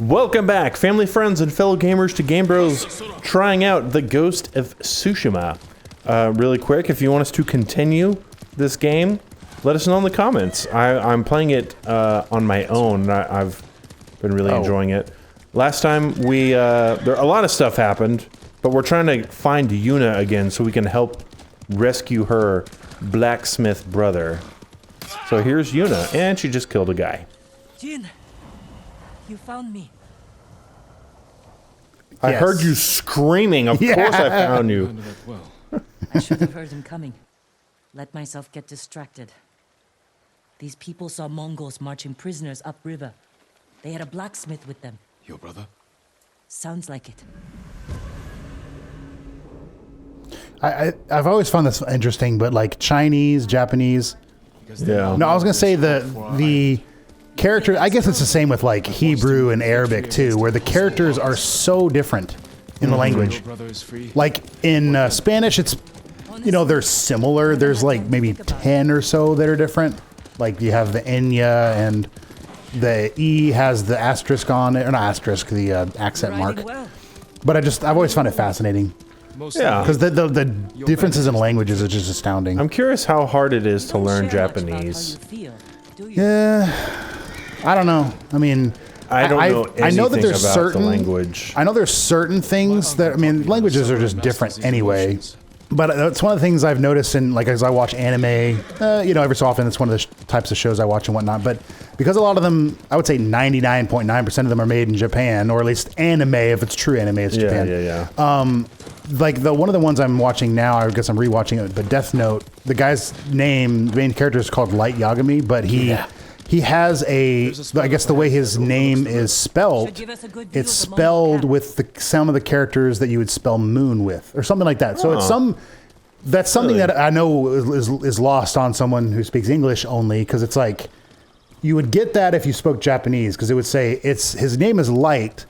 Welcome back, family, friends, and fellow gamers, to Game Bros trying out the Ghost of Tsushima. Really quick, if you want us to continue this game, let us know in the comments. I'm playing it on my own. I've been really enjoying it. Last time a lot of stuff happened, but we're trying to find Yuna again so we can help rescue her blacksmith brother. So here's Yuna, and she just killed a guy. Jin, you found me. I heard you screaming. Of course I found you. I should have heard him coming. Let myself get distracted. These people saw Mongols marching prisoners upriver. They had a blacksmith with them. Your brother? Sounds like it. I've always found this interesting, but like Chinese, Japanese. Yeah. No, I was gonna say the character. I guess it's the same with like Hebrew and Arabic too, where the characters are so different in the language. Like in Spanish, it's they're similar. There's like maybe 10 or so that are different. Like you have the enya and the E has the asterisk on it, or not asterisk, the accent mark. But I've always found it fascinating. Yeah, because the differences in languages are just astounding. I'm curious how hard it is to learn Japanese. Yeah, I don't know. I mean, I don't know anything I know that there's about certain the language. I know there's certain things that languages are just different anyway. But that's one of the things I've noticed in, like, as I watch anime, every so often it's one of the types of shows I watch and whatnot. But because a lot of them, I would say 99.9% of them are made in Japan, or at least anime, if it's true anime, it's Japan. Yeah. Like one of the ones I'm watching now, I guess I'm rewatching it, but Death Note, the guy's name, the main character is called Light Yagami, but he has I guess the way his name is spelled, it's spelled with some of the characters that you would spell moon with, or something like that. So that's something that I know is lost on someone who speaks English only, because it's like, you would get that if you spoke Japanese, because it would say his name is Light,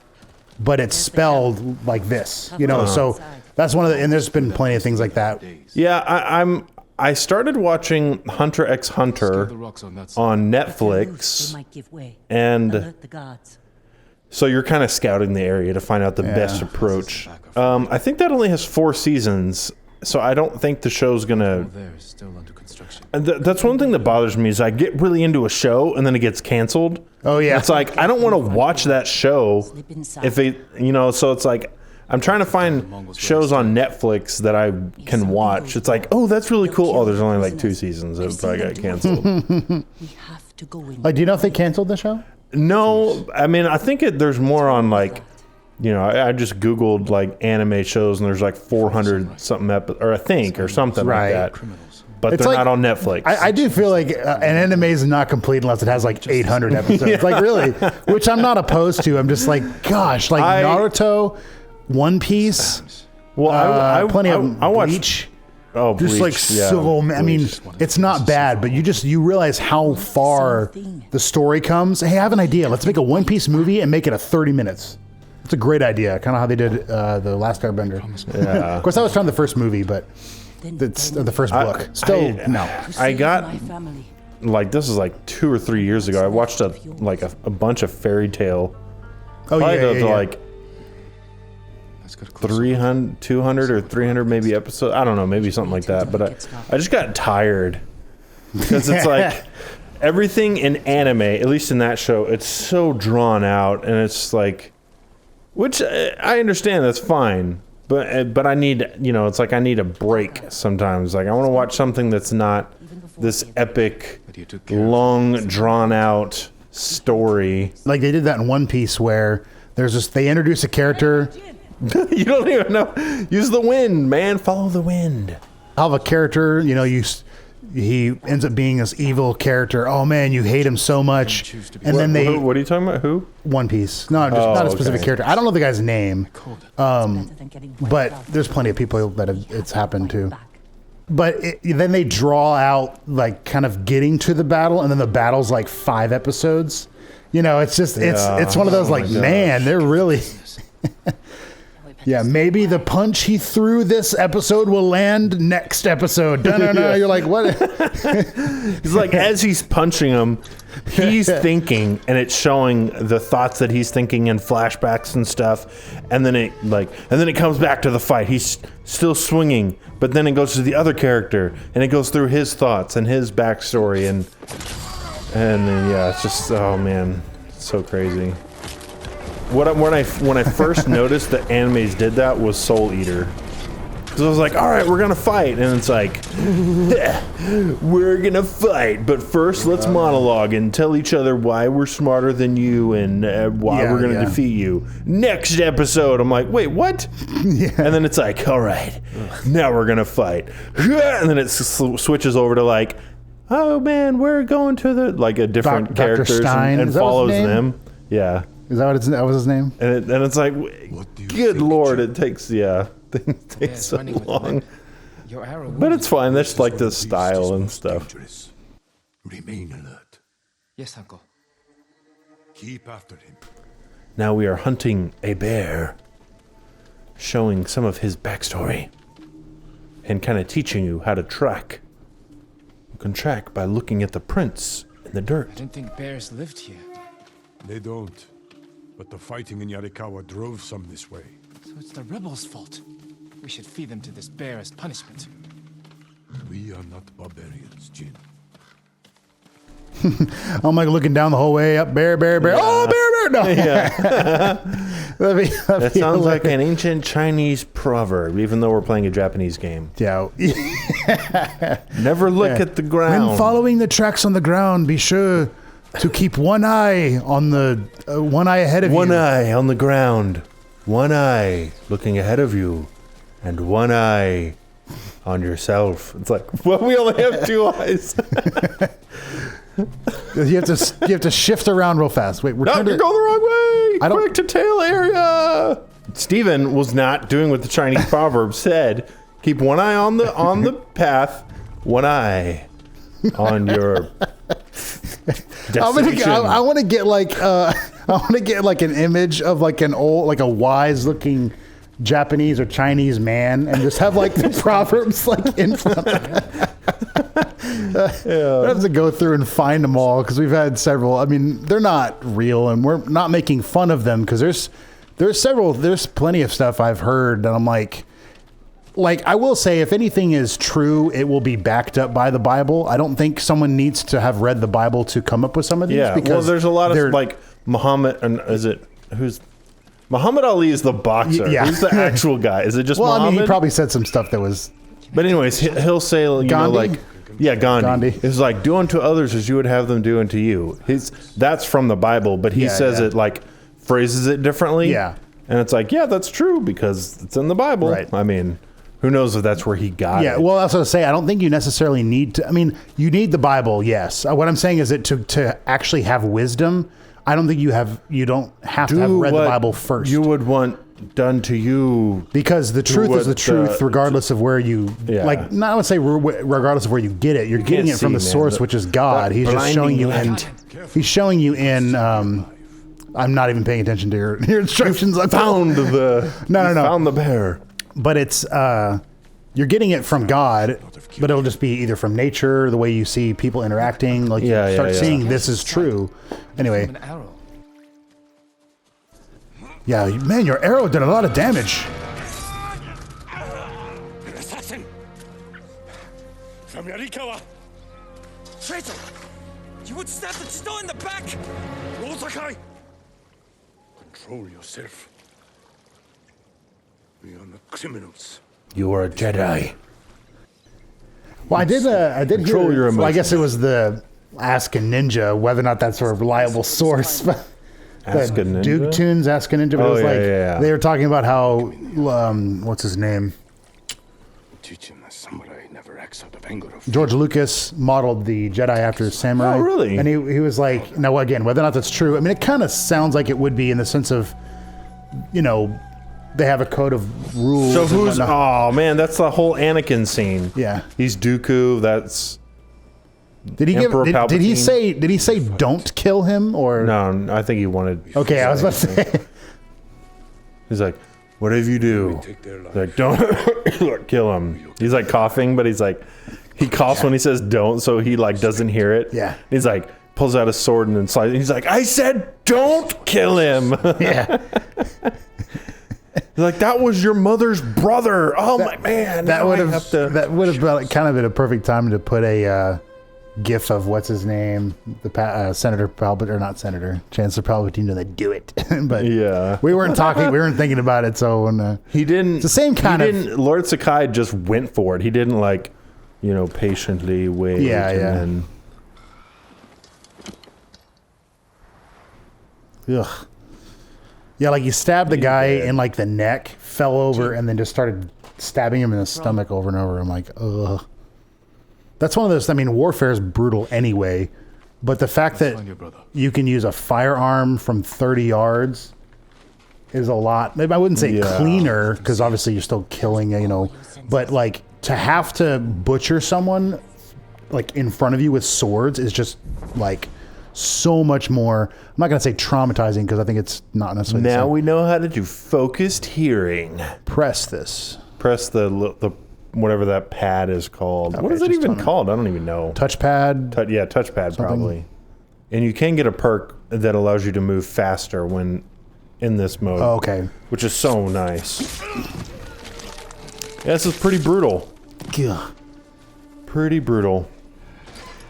but it's spelled like this, so that's one of the, and there's been plenty of things like that. Yeah, I started watching Hunter x Hunter on Netflix, and so you're kind of scouting the area to find out the best approach. I think that only has 4 seasons, so I don't think the show's gonna. That's one thing that bothers me, is I get really into a show and then it gets canceled. Oh yeah, it's like I don't want to watch that show if it, so it's like, I'm trying to find shows on Netflix that I can watch. It's like, oh, that's really cool. Oh, there's only like 2 seasons. It probably got canceled. Like, do you know if they canceled the show? No, I mean, I think there's more on, like, I just Googled like anime shows and there's like 400 something or something like that. But they're not on Netflix. I do feel like an anime is not complete unless it has like 800 episodes. Like, really, which I'm not opposed to. I'm just like, gosh, like Naruto, One Piece. Well, I watched Bleach. Oh, just Bleach, like so. I mean, it's not bad, but you realize how far the story comes. Hey, I have an idea. Let's make a One Piece movie and make it 30 minutes. It's a great idea. Kind of how they did the Last Airbender. Yeah. Of course, that was from the first movie, but it's the first book. I got, like, this is like 2 or 3 years ago. I watched a bunch of Fairy Tale. Oh yeah. Like 300, 200 or 300 maybe episodes. I don't know, maybe something like that. But I just got tired, because it's like everything in anime, at least in that show, it's so drawn out, and it's like, which I understand, that's fine. But I need, it's like I need a break sometimes. Like, I want to watch something that's not this epic, long, drawn out story. Like they did that in One Piece, where they introduce a character. You don't even know. Use the wind, man. Follow the wind. I'll have a character, he ends up being this evil character. Oh man, you hate him so much. And then what are you talking about? Who? One Piece. No, just not a specific character. I don't know the guy's name. But there's plenty of people that it's happened to. But then they draw out, like, kind of getting to the battle, and then the battle's like 5 episodes. It's just it's one of those, like, man, they're really Yeah, maybe the punch he threw this episode will land next episode. No. You're like, what? He's like, as he's punching him, he's thinking, and it's showing the thoughts that he's thinking in flashbacks and stuff. And then it comes back to the fight. He's still swinging, but then it goes to the other character, and it goes through his thoughts and his backstory, and then yeah, it's just, oh man, it's so crazy. When I first noticed that animes did that was Soul Eater. Because I was like, all right, we're going to fight. And it's like, we're going to fight. But first, let's monologue and tell each other why we're smarter than you and why we're going to defeat you. Next episode, I'm like, wait, what? Yeah. And then it's like, all right, now we're going to fight. And then it switches over to like, oh man, we're going to the, like a different characters and follows them. Yeah. Is that that was his name? And it's like, good lord, it takes, things take so long. But it's fine, that's like the style and stuff. Remain alert. Yes, uncle. Keep after him. Now we are hunting a bear, showing some of his backstory, and kind of teaching you how to track. You can track by looking at the prints in the dirt. I didn't think bears lived here. They don't. But the fighting in Yarikawa drove some this way. So it's the rebels' fault. We should feed them to this bear as punishment. We are not barbarians, Jin. I'm like looking down the whole way up, bear. Yeah. Oh, bear. No. Yeah. That sounds hilarious. like an ancient Chinese proverb, even though we're playing a Japanese game. Yeah. Never look at the ground. When following the tracks on the ground, be sure to keep one eye on the one eye ahead of you. One eye on the ground, one eye looking ahead of you, and one eye on yourself. It's like, well, we only have two eyes. You have to shift around real fast. Wait, we're No, trying you're to going the wrong way. I don't- Quick to tail area. Steven was not doing what the Chinese proverb said. Keep one eye on the path, one eye on your destination. I want to get like an image of like an old, like a wise looking Japanese or Chinese man, and just have like the proverbs like in front of it. I have to go through and find them all because we've had several. I mean, they're not real, and we're not making fun of them because there's plenty of stuff I've heard that I'm like I will say, if anything is true, it will be backed up by the Bible. I don't think someone needs to have read the Bible to come up with some of these. Yeah, because well, there's a lot of like Muhammad, and who's Muhammad Ali is the boxer. Yeah. Who's the actual guy? Is it just well, Muhammad? I mean, he probably said some stuff that was. But anyways, he'll say, you know, like, yeah, Gandhi. It's like, do unto others as you would have them do unto you. That's from the Bible, but he says it like, phrases it differently. Yeah. And it's like, yeah, that's true because it's in the Bible. Right. I mean, who knows if that's where he got it. Yeah, well, that's what I was saying. I don't think you necessarily need to. I mean, you need the Bible, yes. What I'm saying is that to actually have wisdom, I don't think you don't have to have read the Bible first. You would want done to you, because the truth is the truth, regardless of where you like. Not I would say regardless of where you get it. You're getting it from the source, which is God. He's just showing you in. He's showing you in. I'm not even paying attention to your instructions. I found the no. Found the bear. But it's you're getting it from God, but it'll just be either from nature, the way you see people interacting. Like you start seeing this is true. Anyway. An arrow. Yeah, man, your arrow did a lot of damage. An assassin! From Yarikawa! Traitor! You would stab the Chido in the back! Roll, Sakai! Control yourself. We are not criminals. You are a Jedi. Well, I did Control hear. your Well, I guess it emotions. was the Ask a Ninja, whether or not that's a reliable source. But Ask a Ninja? Duke Tunes Ask a Ninja. But Oh, it was yeah. they were talking about how what's his name? Teaching a samurai never acts out of anger. George Lucas modeled the Jedi after samurai. Oh, really? And he was like, now again, whether or not that's true, I mean, it kind of sounds like it would be in the sense of, you know, they have a code of rules. So and who's? whatnot. Oh man, that's the whole Anakin scene. Yeah. He's Dooku. That's Did he Emperor did he Palpatine. say? Did he say don't kill him or? no. I think he wanted. Okay, I was about to say. He's like, whatever you do, Take their life. like don't kill him. He's like coughing, but he's like, he coughs when he says don't, so he like doesn't hear it. Yeah. He's like, pulls out a sword and then slides. He's like, I said don't kill him. Yeah. Like, that was your mother's brother. Oh my man. That now would I have to. that would have been kind of been a perfect time to put a gif of what's his name, the Senator Palpatine, or not Senator, Chancellor Palpatine, to do it. But Yeah. we weren't thinking about it. So when He didn't. it's the same kind he of. Didn't, Lord Sakai just went for it. He didn't like, patiently wait. Yeah, and yeah. Then, Ugh. Yeah, like you stabbed the guy in like the neck, fell over, and then just started stabbing him in the stomach over and over. I'm like, ugh. That's one of those. I mean, warfare is brutal anyway, but the fact that Find your brother. you can use a firearm from 30 yards is a lot. Maybe I wouldn't say Yeah. cleaner, because obviously you're still killing, but like to have to butcher someone like in front of you with swords is just like so much more. I'm not going to say traumatizing, because I think it's not necessarily the now same. we know how to do focused hearing. Press this. Press the whatever that pad is called. What Okay, is it just even tell me. called? I don't even know. Touchpad. Touchpad probably. And you can get a perk that allows you to move faster when in this mode. Oh, okay. Which is so nice. Yeah, this is pretty brutal. Gah. Pretty brutal.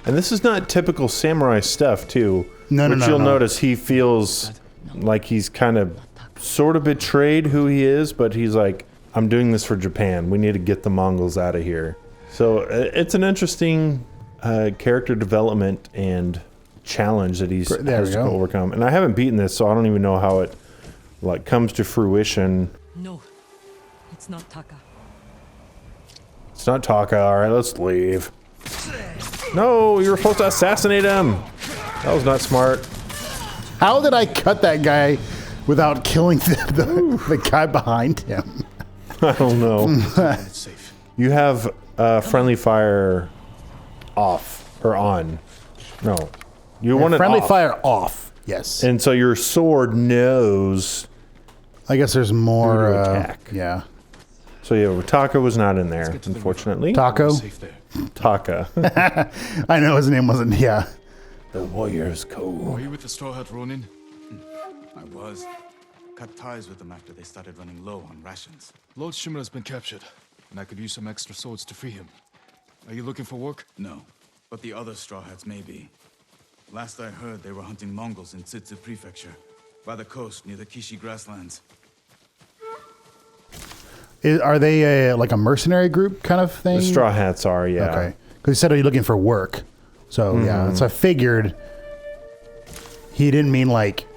And this is not typical samurai stuff, too. No, which no. you'll notice he feels like he's kind of sort of betrayed who he is, but he's like, I'm doing this for Japan. We need to get the Mongols out of here. So it's an interesting character development and challenge that he's There has we to go. overcome. And I haven't beaten this, so I don't even know how it like comes to fruition. No, it's not Taka. It's not Taka. All right, let's leave. No, you were supposed to assassinate him. That was not smart. How did I cut that guy without killing the guy behind him? I don't know. It's safe. You have friendly fire off or on. No, you want it Friendly off. fire off. Yes. And so your sword knows. I guess there's more Who to attack. Yeah. So yeah, Taka was not in there, get to the unfortunately. Taco. Safe there. Taka. I know his name wasn't. Yeah. The warrior's Were code. you with the Straw Hat Ronin? I was. Cut ties with them after they started running low on rations. Lord Shimura's been captured, and I could use some extra swords to free him. Are you looking for work? No, but the other Straw Hats may be. Last I heard, they were hunting Mongols in Tsutsu Prefecture, by the coast near the Kishi grasslands. Are they like a mercenary group kind of thing? The straw hats are, yeah. Okay. Because he said, "Are you looking for work?" So yeah. So I figured he didn't mean like,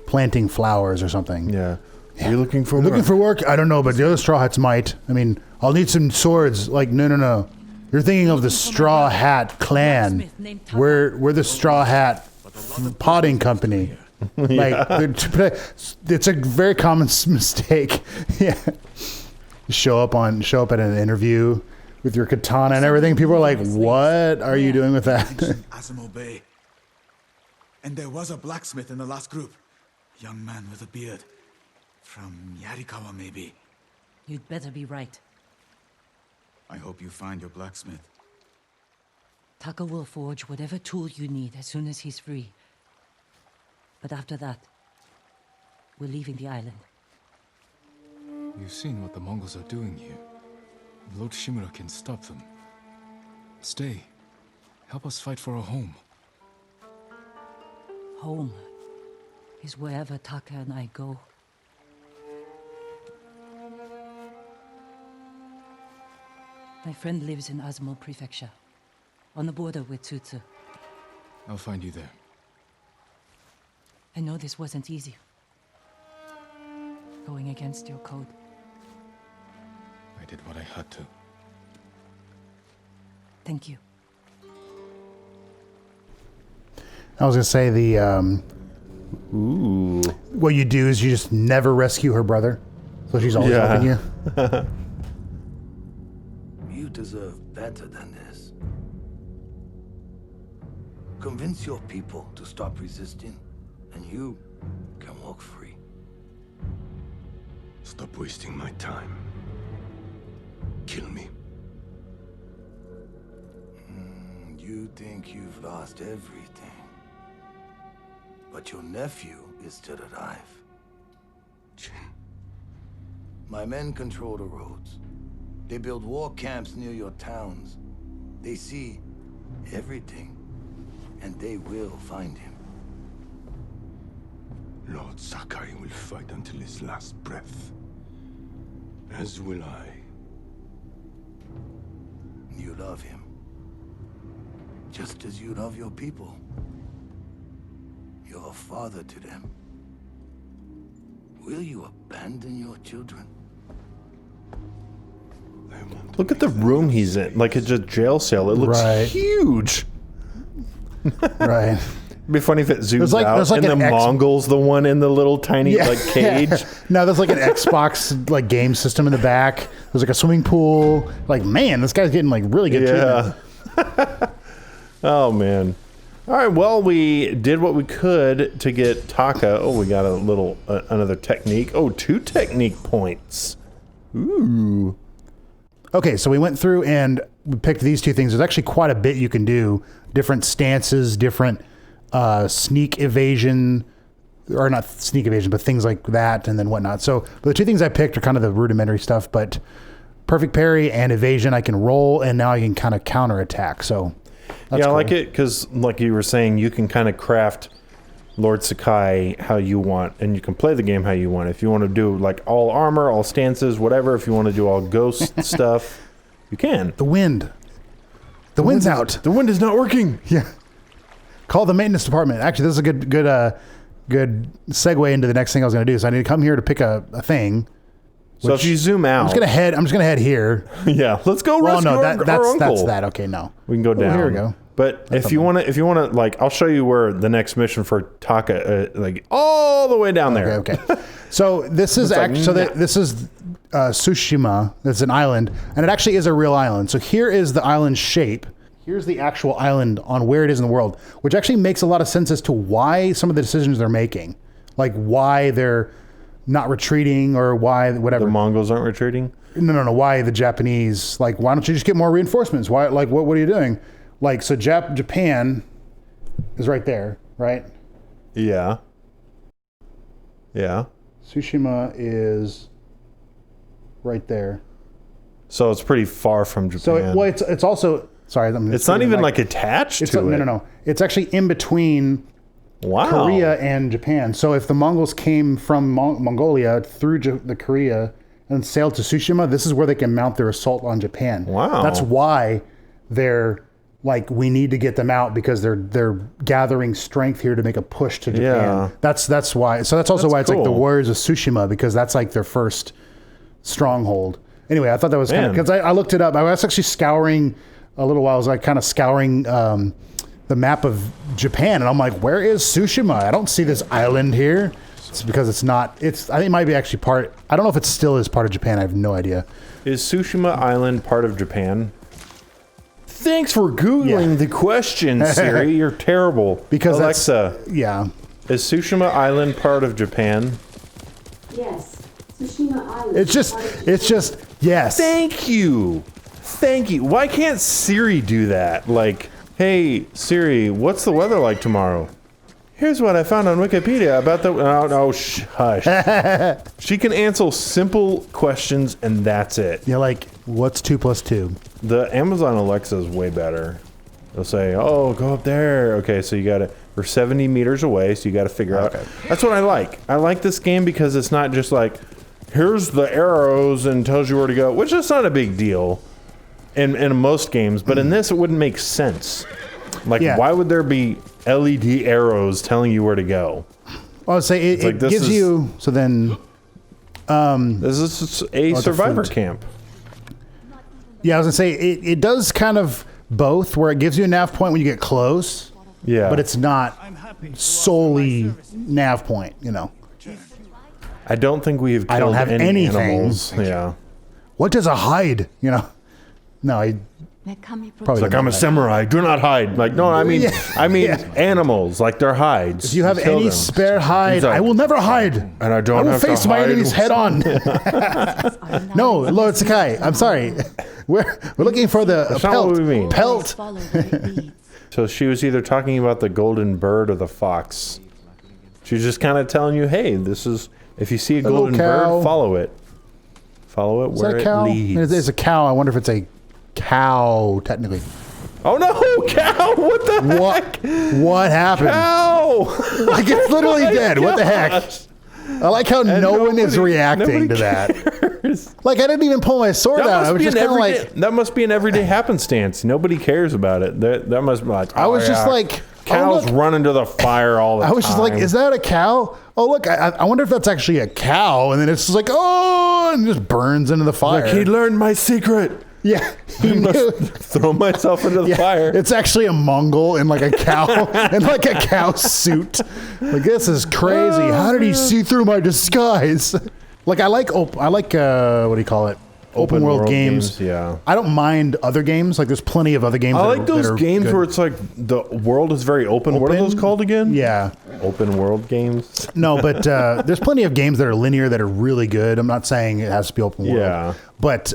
planting flowers or something. Yeah. Are you looking for Looking work? for work? I don't know, but the other Straw Hats might. I mean, I'll need some swords. Like, no. You're thinking of the Straw Hat clan. We're the Straw Hat potting company. Like, it's a very common mistake. Yeah. Show up at an interview with your katana and everything. People are like, "What are you doing with that?" Asimo Bay. And there was a blacksmith in the last group. Young man with a beard. From Yarikawa, maybe. You'd better be right. I hope you find your blacksmith. Taka will forge whatever tool you need as soon as he's free. But after that, we're leaving the island. You've seen what the Mongols are doing here. Lord Shimura can stop them. Stay. Help us fight for a home. Home is wherever Taka and I go. My friend lives in Azamo Prefecture, on the border with Tsutsu. I'll find you there. I know this wasn't easy. Going against your code. I did what I had to. Thank you. I was gonna say Ooh. what you do is you just never rescue her brother, so she's always Yeah. helping you. You deserve better than this. Convince your people to stop resisting, and you can walk free. Stop wasting my time. Kill me. You think you've lost everything. But your nephew is still alive. My men control the roads. They build war camps near your towns. They see everything, and they will find him. Lord Sakai will fight until his last breath. As will I. You love him. Just as you love your people. You're a father to them. Will you abandon your children? Look at the room he's in. Like it's a jail cell. It looks huge. Right. It'd be funny if it zooms like out and the Mongol's the one in the little tiny like cage. No, there's like an Xbox like game system in the back. There's like a swimming pool. Like, man, this guy's getting like really good treatment. Oh man. All right, well, we did what we could to get Taka. Oh, we got a little another technique. Oh, 2 technique points. Ooh. Okay, so we went through and we picked these 2 things. There's actually quite a bit you can do. Different stances, different sneak evasion, or not sneak evasion, but things like that and then whatnot. So the 2 things I picked are kind of the rudimentary stuff, but perfect parry and evasion, I can roll, and now I can kind of counterattack. So that's I cool. like it because, like you were saying, you can kind of craft Lord Sakai how you want, and you can play the game how you want. If you want to do like all armor, all stances, whatever, if you want to do all ghost stuff, you can. The wind. The wind's out. The wind is not working. Yeah. Call the maintenance department. Actually, this is a good segue into the next thing I was going to do. So I need to come here to pick a thing. So if you zoom out, I'm just gonna head here. Yeah, let's go rescue our uncle. That's that. Okay, no. We can go down. Here we go. But if you want to, like, I'll show you where the next mission for Taka, like all the way down there. Okay. So this is actually this is Tsushima. That's an island, and it actually is a real island. So here is the island shape. Here's the actual island on where it is in the world, which actually makes a lot of sense as to why some of the decisions they're making, like why they're not retreating or why whatever. The Mongols aren't retreating? No. Why the Japanese, like, why don't you just get more reinforcements? Why, like, what are you doing? Like, so Japan is right there, right? Yeah. Yeah. Tsushima is right there. So it's pretty far from Japan. So, it's also, sorry. It's not even like attached to it. No. It's actually in between Korea and Japan. So if the Mongols came from Mongolia through the Korea and sailed to Tsushima, this is where they can mount their assault on Japan. Wow. That's why they're like, we need to get them out because they're gathering strength here to make a push to Japan. Yeah. That's why. So that's also why it's cool. like the Warriors of Tsushima, because that's like their first stronghold. Anyway, I thought that was kind of, because I looked it up. I was actually scouring a little while. I was like kind of scouring the map of Japan, and I'm like, where is Tsushima? I don't see this island here. It's because it's not. I think it might be actually part. I don't know if it still is part of Japan. I have no idea. Is Tsushima Island part of Japan? Thanks for Googling the question, Siri. You're terrible. Because Alexa, yeah. Is Tsushima Island part of Japan? Yes. Tsushima Island. It's just yes. Thank you. Why can't Siri do that? Like, hey, Siri, what's the weather like tomorrow? Here's what I found on Wikipedia about the... hush. She can answer simple questions, and that's it. You're like, what's 2 + 2? The Amazon Alexa is way better. They'll say, oh, go up there. Okay, so you got to... We're 70 meters away, so you got to figure out... That's what I like. I like this game because it's not just like, here's the arrows and tells you where to go, which is not a big deal in most games, but in this, it wouldn't make sense. Like, why would there be LED arrows telling you where to go? Well, I'd say it gives you... So then... This is a survivor camp. Yeah, I was going to say, it does kind of both, where it gives you a nav point when you get close. Yeah. But it's not solely nav point, you know. I don't think we have killed I don't have any anything. animals. Yeah. What does a hide, you know? No, It's like, I'm a samurai. Do not hide. Like, no, I mean, animals. Like their hides. If you have any spare hide, like, I will never hide. And I don't will have face to my hide. enemies head on. No, Lord Sakai, I'm sorry. We're looking for the That's pelt. not what we mean. Pelt. So she was either talking about the golden bird or the fox. She's just kind of telling you, hey, this is, if you see a little golden cow. bird, follow it. Follow it Is where that a cow? it leads. It's a cow. I wonder if it's a cow, technically. Oh no, cow! What the heck? What happened? Cow! Like, it's literally dead. What the heck? Gosh. I like how no one is reacting to that. Like, I didn't even pull my sword out. I was just kind of like... That must be an everyday happenstance. Nobody cares about it. That must be like... I was just like... Cows run into the fire all the time. I was just like, is that a cow? Oh, look, I wonder if that's actually a cow. And then it's just like, oh, and just burns into the fire. Like, he learned my secret. Yeah. He must throw myself into the fire. It's actually a Mongol in like a cow, in like a cow suit. Like, this is crazy. How did he see through my disguise? Like, I like what do you call it? Open world games. Yeah. I don't mind other games. Like, there's plenty of other games. I like those games good. where it's like the world is very open. What are those called again? Yeah. Open world games. No, but there's plenty of games that are linear that are really good. I'm not saying it has to be open world. Yeah. But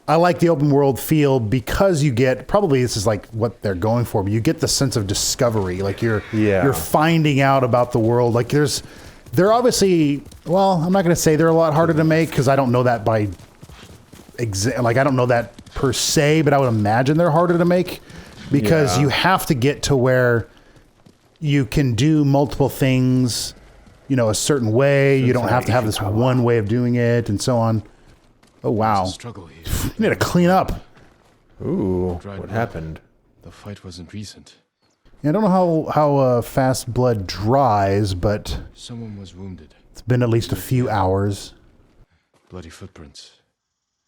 I like the open world feel because you get, probably this is like what they're going for, but you get the sense of discovery. Like you're finding out about the world. Like they're obviously, well, I'm not going to say they're a lot harder to make because I don't know that I don't know that per se, but I would imagine they're harder to make because you have to get to where you can do multiple things, a certain way. You don't have to have this one way of doing it and so on. Oh, wow. Struggle here. You need to clean up. Ooh, what happened? The fight wasn't recent. Yeah, I don't know how fast blood dries, but Someone was wounded. it's been at least a few hours. Bloody footprints.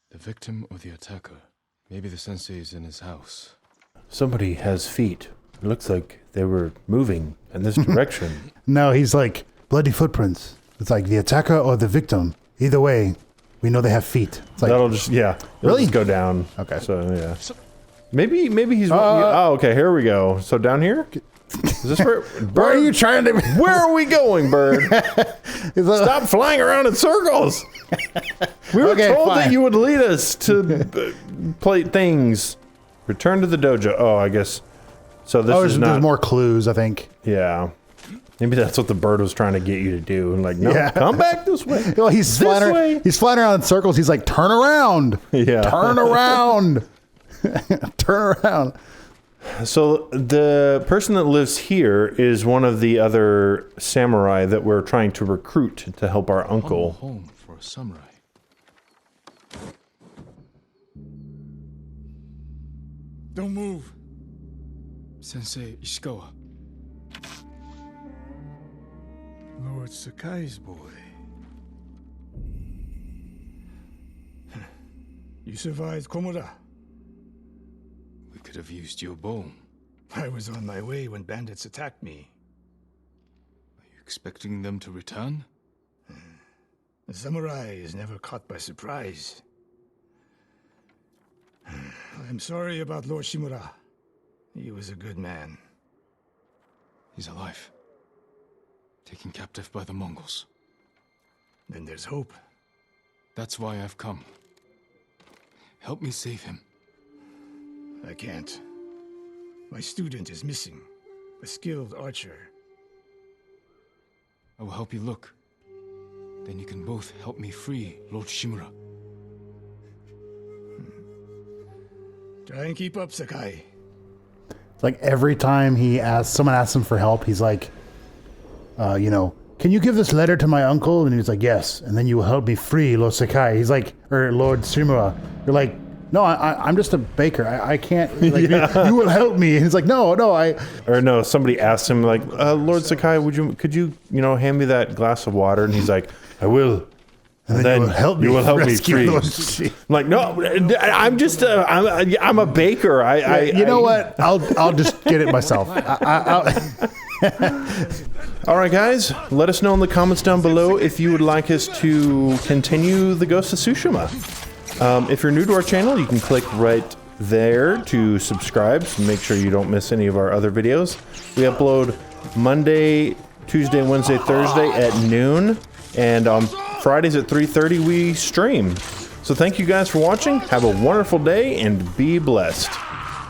The victim or the attacker. Maybe the sensei is in his house. Somebody has feet. It looks like they were moving in this direction. No, he's like, bloody footprints. It's like the attacker or the victim. Either way, we know they have feet. It's like, That'll just, it'll Really? just go down. Okay. So, yeah. Maybe he's... oh, okay, here we go. So down here? Is this where... where are you trying to... Where are we going, bird? Stop flying around in circles. We were told that you would lead us to play things. Return to the dojo. Oh, I guess. So this is not... There's more clues, I think. Yeah. Maybe that's what the bird was trying to get you to do. And like, no, come back this way. Well, he's flying around in circles. He's like, turn around. Yeah. Turn around. Turn around. So the person that lives here is one of the other samurai that we're trying to recruit to help our uncle. Home for a samurai. Don't move. Sensei Ishikawa. Lord Sakai's boy. You survived Komoda. We could have used your bone. I was on my way when bandits attacked me. Are you expecting them to return? The samurai is never caught by surprise. I'm sorry about Lord Shimura. He was a good man. He's alive. Taken captive by the Mongols. Then there's hope. That's why I've come. Help me save him. I can't. My student is missing. A skilled archer. I will help you look. Then you can both help me free Lord Shimura. Try and keep up, Sakai. Like every time someone asks him for help, he's like, can you give this letter to my uncle? And he's like, yes. And then you will help me free Lord Sakai. He's like, or Lord Shimura. You're like, no, I'm just a baker. I can't. Like, you will help me. And he's like, no. Or no, somebody asked him like, Lord Sakai, could you hand me that glass of water? And he's like, I will. And then you will help me free. I'm like, no, I'm just I'm a baker. You know what? I'll just get it myself. All right, guys, let us know in the comments down below if you would like us to continue the Ghost of Tsushima. If you're new to our channel, you can click right there to subscribe, so make sure you don't miss any of our other videos. We upload Monday, Tuesday, Wednesday, Thursday at noon, and on Fridays at 3:30 we stream. So thank you guys for watching. Have a wonderful day and be blessed.